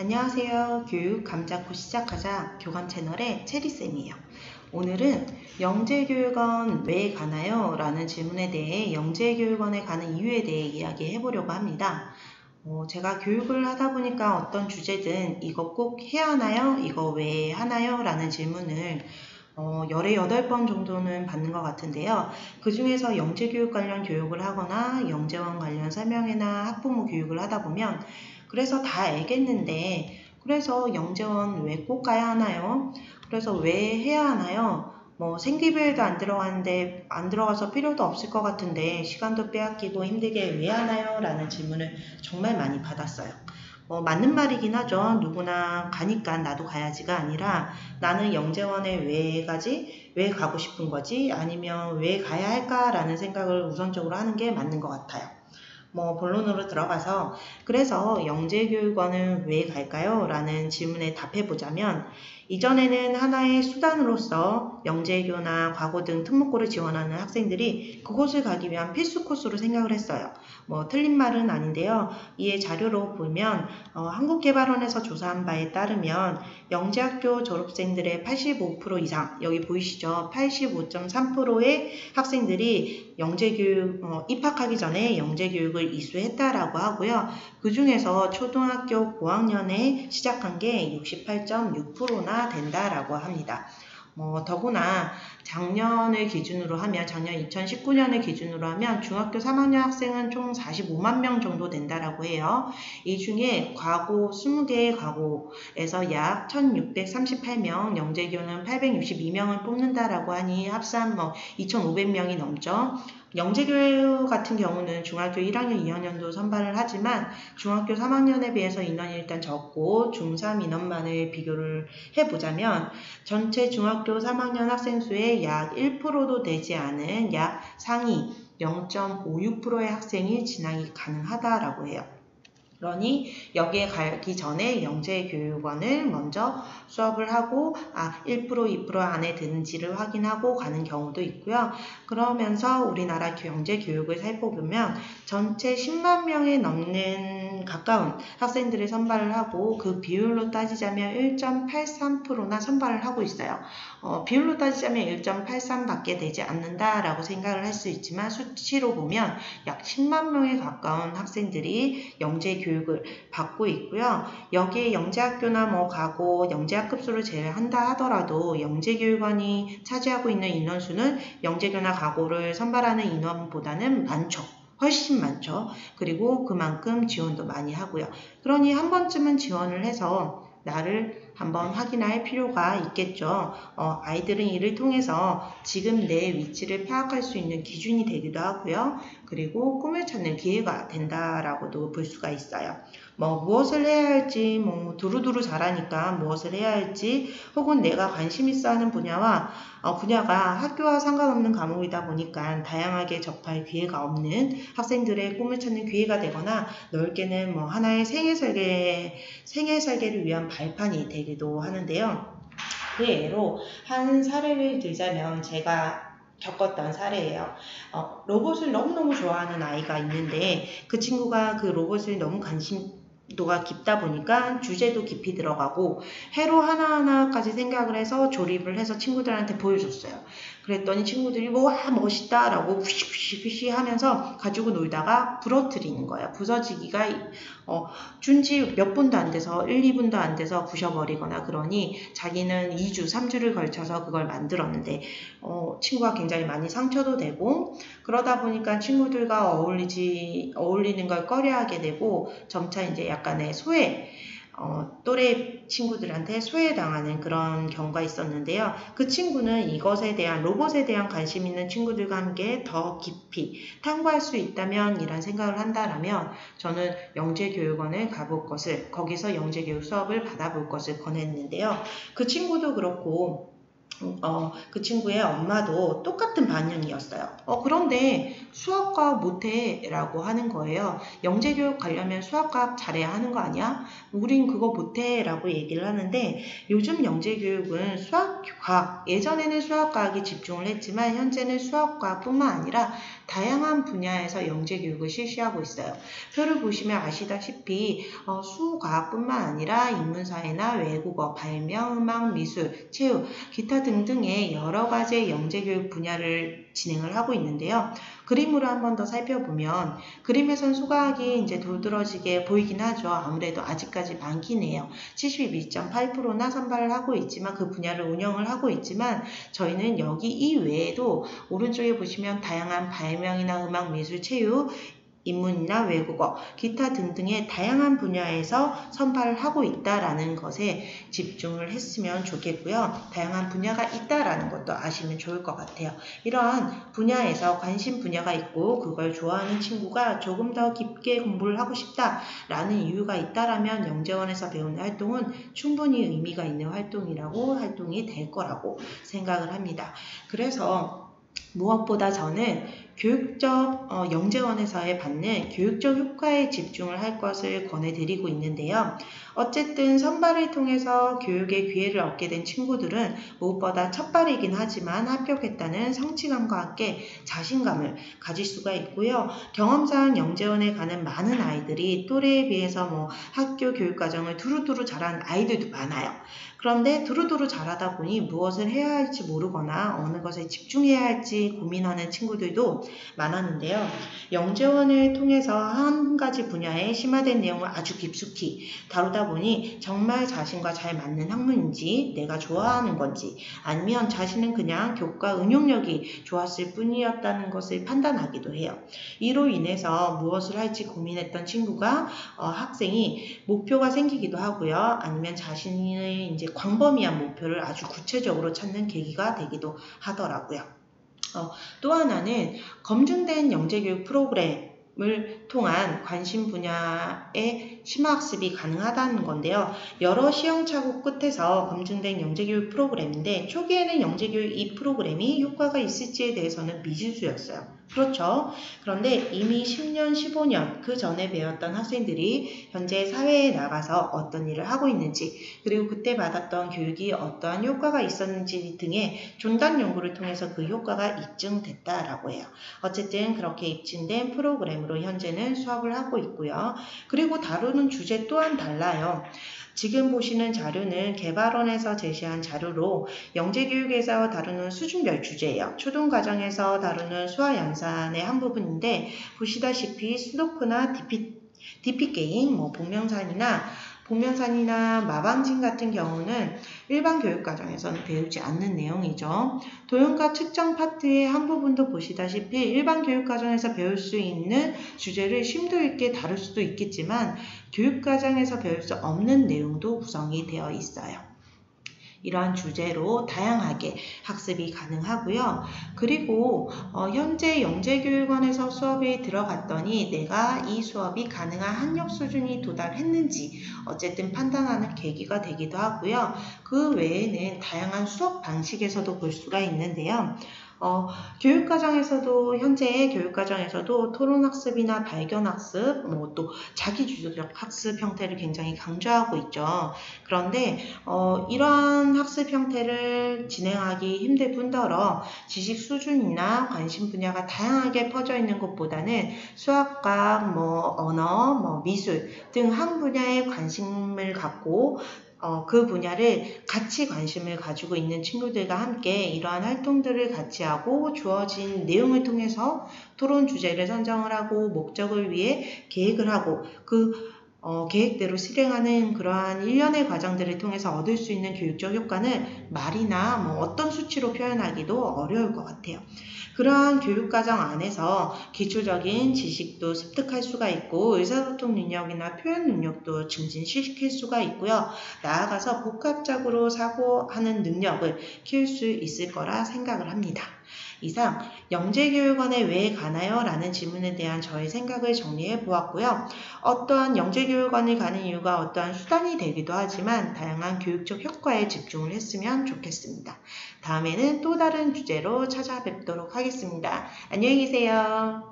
안녕하세요. 교육 감잡고 시작하자 교감 채널의 체리쌤이에요. 오늘은 영재교육원 왜 가나요? 라는 질문에 대해 영재교육원에 가는 이유에 대해 이야기해 보려고 합니다. 제가 교육을 하다 보니까 어떤 주제든 이거 꼭 해야 하나요? 이거 왜 하나요? 라는 질문을 열에 8번 정도는 받는 것 같은데요. 그 중에서 영재교육 관련 교육을 하거나 영재원 관련 설명회나 학부모 교육을 하다 보면 그래서 다 알겠는데 그래서 영재원 왜 꼭 가야 하나요? 그래서 왜 해야 하나요? 생기부에도 안 들어가는데 안 들어가서 필요도 없을 것 같은데 시간도 빼앗기고 힘들게 왜 하나요? 라는 질문을 정말 많이 받았어요. 맞는 말이긴 하죠. 누구나 가니까 나도 가야지가 아니라 나는 영재원에 왜 가지? 왜 가고 싶은 거지? 아니면 왜 가야 할까라는 생각을 우선적으로 하는 게 맞는 것 같아요. 본론으로 들어가서 그래서 영재교육원은 왜 갈까요? 라는 질문에 답해보자면 이전에는 하나의 수단으로서 영재교나 과고 등 특목고를 지원하는 학생들이 그곳을 가기 위한 필수 코스로 생각을 했어요. 틀린 말은 아닌데요. 이에 자료로 보면 한국개발원에서 조사한 바에 따르면 영재학교 졸업생들의 85% 이상, 여기 보이시죠? 85.3%의 학생들이 영재교육 입학하기 전에 영재교육을 이수했다라고 하고요. 그 중에서 초등학교 고학년에 시작한 게 68.6%나 된다라고 합니다. 더구나 작년을 기준으로 하면 작년 2019년을 기준으로 하면 중학교 3학년 학생은 총 45만 명 정도 된다라고 해요. 이 중에 과고 20개의 과고에서 약 1638명, 영재교는 862명을 뽑는다라고 하니 합산 2500명이 넘죠. 영재교육 같은 경우는 중학교 1학년, 2학년도 선발을 하지만 중학교 3학년에 비해서 인원이 일단 적고 중3 인원만을 비교를 해보자면 전체 중학교 3학년 학생 수의 약 1%도 되지 않은 약 상위 0.56%의 학생이 진학이 가능하다라고 해요. 그러니 여기에 가기 전에 영재교육원을 먼저 수업을 하고 1% 2% 안에 드는지를 확인하고 가는 경우도 있고요. 그러면서 우리나라 영재교육을 살펴보면 전체 10만 명에 넘는 가까운 학생들을 선발을 하고 그 비율로 따지자면 1.83%나 선발을 하고 있어요. 비율로 따지자면 1.83밖에 되지 않는다라고 생각을 할 수 있지만 수치로 보면 약 10만 명에 가까운 학생들이 영재교육을 받고 있고요. 여기에 영재학교나 가고 영재학급수를 제외한다 하더라도 영재교육원이 차지하고 있는 인원수는 영재교나 가고를 선발하는 인원보다는 많죠. 훨씬 많죠. 그리고 그만큼 지원도 많이 하고요. 그러니 한 번쯤은 지원을 해서 나를 한번 확인할 필요가 있겠죠. 아이들은 이를 통해서 지금 내 위치를 파악할 수 있는 기준이 되기도 하고요. 그리고 꿈을 찾는 기회가 된다라고도 볼 수가 있어요. 무엇을 해야 할지, 두루두루 잘하니까 무엇을 해야 할지, 혹은 내가 관심 있어 하는 분야가 학교와 상관없는 과목이다 보니까 다양하게 접할 기회가 없는 학생들의 꿈을 찾는 기회가 되거나 넓게는 하나의 생애 설계를 위한 발판이 되기도 하는데요. 그 예로 한 사례를 들자면 제가 겪었던 사례예요. 로봇을 너무너무 좋아하는 아이가 있는데 그 친구가 그 로봇을 너무 관심도가 깊다 보니까 주제도 깊이 들어가고 회로 하나하나까지 생각을 해서 조립을 해서 친구들한테 보여줬어요. 그랬더니 친구들이 와 멋있다 라고 휘휘휘 하면서 가지고 놀다가 부러뜨리는 거예요. 부서지기가 준지 몇 분도 안 돼서 1, 2분도 안 돼서 부셔버리거나 그러니 자기는 2주, 3주를 걸쳐서 그걸 만들었는데 친구가 굉장히 많이 상처도 되고 그러다 보니까 친구들과 어울리는 걸 꺼려하게 되고 점차 이제 약간의 소외 또래 친구들한테 소외당하는 그런 경우가 있었는데요. 그 친구는 이것에 대한 로봇에 대한 관심 있는 친구들과 함께 더 깊이 탐구할 수 있다면 이란 생각을 한다라면 저는 영재교육원을 가볼 것을 거기서 영재교육 수업을 받아볼 것을 권했는데요. 그 친구도 그렇고 그 친구의 엄마도 똑같은 반응이었어요. 그런데 수학과학 못해 라고 하는 거예요. 영재교육 가려면 수학과학 잘해야 하는 거 아니야? 우린 그거 못해 라고 얘기를 하는데 요즘 영재교육은 수학과학, 예전에는 수학과학에 집중을 했지만 현재는 수학과학뿐만 아니라 다양한 분야에서 영재교육을 실시하고 있어요. 표를 보시면 아시다시피 수과학뿐만 아니라 인문사회나 외국어, 발명, 음악, 미술, 체육, 기타 등등의 여러 가지의 영재교육 분야를 진행을 하고 있는데요. 그림으로 한 번 더 살펴보면 그림에선 수과학이 이제 도드러지게 보이긴 하죠. 아무래도 아직까지 많긴 해요. 72.8%나 선발을 하고 있지만 그 분야를 운영을 하고 있지만 저희는 여기 이외에도 오른쪽에 보시면 다양한 발명이나 음악, 미술, 체육, 인문이나 외국어, 기타 등등의 다양한 분야에서 선발을 하고 있다라는 것에 집중을 했으면 좋겠고요. 다양한 분야가 있다라는 것도 아시면 좋을 것 같아요. 이러한 분야에서 관심 분야가 있고 그걸 좋아하는 친구가 조금 더 깊게 공부를 하고 싶다라는 이유가 있다라면 영재원에서 배우는 활동은 충분히 의미가 있는 활동이 될 거라고 생각을 합니다. 그래서 무엇보다 저는 영재원에서의 받는 교육적 효과에 집중을 할 것을 권해드리고 있는데요. 어쨌든 선발을 통해서 교육의 기회를 얻게 된 친구들은 무엇보다 첫발이긴 하지만 합격했다는 성취감과 함께 자신감을 가질 수가 있고요. 경험상 영재원에 가는 많은 아이들이 또래에 비해서 학교 교육과정을 두루두루 잘하는 아이들도 많아요. 그런데 두루두루 잘하다 보니 무엇을 해야 할지 모르거나 어느 것에 집중해야 할지 고민하는 친구들도 많았는데요. 영재원을 통해서 한 가지 분야에 심화된 내용을 아주 깊숙이 다루다 보니 정말 자신과 잘 맞는 학문인지 내가 좋아하는 건지 아니면 자신은 그냥 교과 응용력이 좋았을 뿐이었다는 것을 판단하기도 해요. 이로 인해서 무엇을 할지 고민했던 학생이 목표가 생기기도 하고요. 아니면 자신의 이제 광범위한 목표를 아주 구체적으로 찾는 계기가 되기도 하더라고요. 또 하나는 검증된 영재교육 프로그램을 통한 관심 분야의 심화학습이 가능하다는 건데요. 여러 시행착오 끝에서 검증된 영재교육 프로그램인데 초기에는 영재교육 이 프로그램이 효과가 있을지에 대해서는 미지수였어요. 그렇죠. 그런데 이미 10년, 15년 그 전에 배웠던 학생들이 현재 사회에 나가서 어떤 일을 하고 있는지 그리고 그때 받았던 교육이 어떠한 효과가 있었는지 등의 존담 연구를 통해서 그 효과가 입증됐다라고 해요. 어쨌든 그렇게 입증된 프로그램으로 현재는 수업을 하고 있고요. 그리고 다루는 주제 또한 달라요. 지금 보시는 자료는 개발원에서 제시한 자료로 영재교육에서 다루는 수준별 주제예요. 초등과정에서 다루는 수화연산의 한 부분인데 보시다시피 수도크나 DP게임, 복면산이나 마방진 같은 경우는 일반 교육과정에서는 배우지 않는 내용이죠. 도형과 측정 파트의 한 부분도 보시다시피 일반 교육과정에서 배울 수 있는 주제를 심도 있게 다룰 수도 있겠지만 교육과정에서 배울 수 없는 내용도 구성이 되어 있어요. 이러한 주제로 다양하게 학습이 가능하고요. 그리고 현재 영재교육원에서 수업에 들어갔더니 내가 이 수업이 가능한 학력 수준이 도달했는지 어쨌든 판단하는 계기가 되기도 하고요. 그 외에는 다양한 수업 방식에서도 볼 수가 있는데요. 현재 교육과정에서도 토론학습이나 발견학습, 또 자기주도적 학습 형태를 굉장히 강조하고 있죠. 그런데 이러한 학습 형태를 진행하기 힘들 뿐더러 지식 수준이나 관심 분야가 다양하게 퍼져 있는 것보다는 수학과, 언어, 미술 등 한 분야에 관심을 갖고 그 분야를 같이 관심을 가지고 있는 친구들과 함께 이러한 활동들을 같이 하고 주어진 내용을 통해서 토론 주제를 선정을 하고 목적을 위해 계획을 하고 계획대로 실행하는 그러한 일련의 과정들을 통해서 얻을 수 있는 교육적 효과는 말이나 어떤 수치로 표현하기도 어려울 것 같아요. 그러한 교육과정 안에서 기초적인 지식도 습득할 수가 있고 의사소통 능력이나 표현 능력도 증진시킬 수가 있고요. 나아가서 복합적으로 사고하는 능력을 키울 수 있을 거라 생각을 합니다. 이상 영재교육원에 왜 가나요? 라는 질문에 대한 저의 생각을 정리해 보았고요. 어떠한 영재교육 영재교육원을 가는 이유가 어떠한 수단이 되기도 하지만 다양한 교육적 효과에 집중을 했으면 좋겠습니다. 다음에는 또 다른 주제로 찾아뵙도록 하겠습니다. 안녕히 계세요.